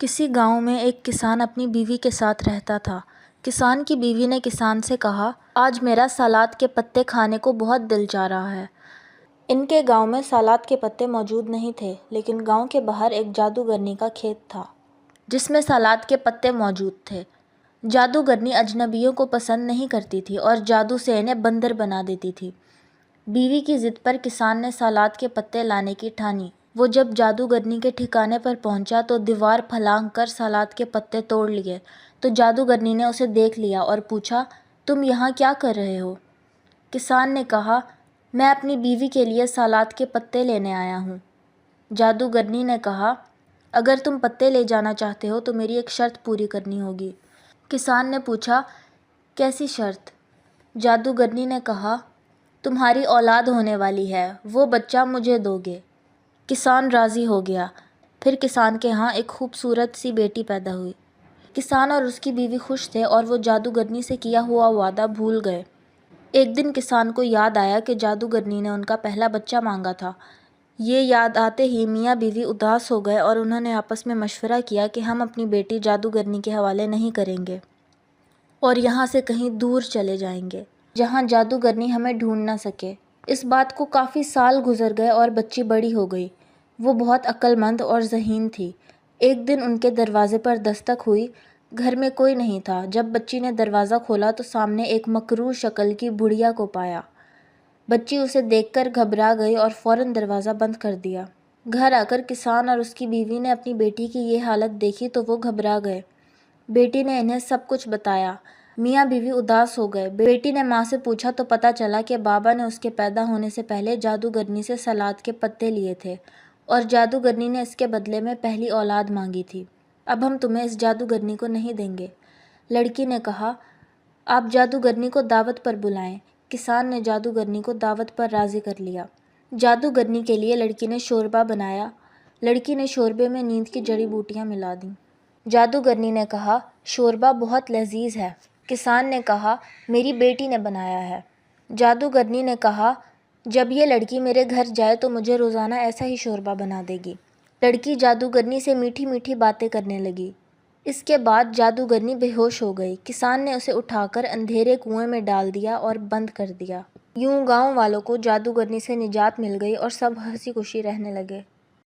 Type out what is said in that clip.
کسی گاؤں میں ایک کسان اپنی بیوی کے ساتھ رہتا تھا۔ کسان کی بیوی نے کسان سے کہا، آج میرا سلاد کے پتے کھانے کو بہت دل چاہ رہا ہے۔ ان کے گاؤں میں سلاد کے پتے موجود نہیں تھے، لیکن گاؤں کے باہر ایک جادوگرنی کا کھیت تھا جس میں سلاد کے پتے موجود تھے۔ جادوگرنی اجنبیوں کو پسند نہیں کرتی تھی اور جادو سے انہیں بندر بنا دیتی تھی۔ بیوی کی ضد پر کسان نے سلاد کے پتے لانے کی ٹھانی۔ وہ جب جادوگرنی کے ٹھکانے پر پہنچا تو دیوار پھلانگ کر سلاد کے پتے توڑ لیے تو جادوگرنی نے اسے دیکھ لیا اور پوچھا، تم یہاں کیا کر رہے ہو؟ کسان نے کہا، میں اپنی بیوی کے لیے سلاد کے پتے لینے آیا ہوں۔ جادوگرنی نے کہا، اگر تم پتے لے جانا چاہتے ہو تو میری ایک شرط پوری کرنی ہوگی۔ کسان نے پوچھا، کیسی شرط؟ جادوگرنی نے کہا، تمہاری اولاد ہونے والی ہے، وہ بچہ مجھے دو گے۔ کسان راضی ہو گیا۔ پھر کسان کے ہاں ایک خوبصورت سی بیٹی پیدا ہوئی۔ کسان اور اس کی بیوی خوش تھے اور وہ جادوگرنی سے کیا ہوا وعدہ بھول گئے۔ ایک دن کسان کو یاد آیا کہ جادوگرنی نے ان کا پہلا بچہ مانگا تھا۔ یہ یاد آتے ہی میاں بیوی اداس ہو گئے اور انہوں نے آپس میں مشورہ کیا کہ ہم اپنی بیٹی جادوگرنی کے حوالے نہیں کریں گے اور یہاں سے کہیں دور چلے جائیں گے جہاں جادوگرنی ہمیں ڈھونڈ نہ سکے۔ اس بات کو کافی سال گزر گئے اور بچی بڑی ہو گئی۔ وہ بہت عقل مند اور ذہین تھی۔ ایک دن ان کے دروازے پر دستک ہوئی۔ گھر میں کوئی نہیں تھا۔ جب بچی نے دروازہ کھولا تو سامنے ایک مکرو شکل کی بڑھیا کو پایا۔ بچی اسے دیکھ کر گھبرا گئی اور فوراً دروازہ بند کر دیا۔ گھر آ کر کسان اور اس کی بیوی نے اپنی بیٹی کی یہ حالت دیکھی تو وہ گھبرا گئے۔ بیٹی نے انہیں سب کچھ بتایا۔ میاں بیوی اداس ہو گئے۔ بیٹی نے ماں سے پوچھا تو پتہ چلا کہ بابا نے اس کے پیدا ہونے سے پہلے جادوگرنی سے سلاد کے پتے لیے تھے اور جادوگرنی نے اس کے بدلے میں پہلی اولاد مانگی تھی۔ اب ہم تمہیں اس جادوگرنی کو نہیں دیں گے۔ لڑکی نے کہا، آپ جادوگرنی کو دعوت پر بلائیں۔ کسان نے جادوگرنی کو دعوت پر راضی کر لیا۔ جادوگرنی کے لیے لڑکی نے شوربہ بنایا۔ لڑکی نے شوربے میں نیند کی جڑی بوٹیاں ملا دیں۔ جادوگرنی نے کہا، شوربہ بہت لذیذ ہے۔ کسان نے کہا، میری بیٹی نے بنایا ہے۔ جادوگرنی نے کہا، جب یہ لڑکی میرے گھر جائے تو مجھے روزانہ ایسا ہی شوربہ بنا دے گی۔ لڑکی جادوگرنی سے میٹھی میٹھی باتیں کرنے لگی۔ اس کے بعد جادوگرنی بے ہوش ہو گئی۔ کسان نے اسے اٹھا کر اندھیرے کنویں میں ڈال دیا اور بند کر دیا۔ یوں گاؤں والوں کو جادوگرنی سے نجات مل گئی اور سب ہنسی خوشی رہنے لگے۔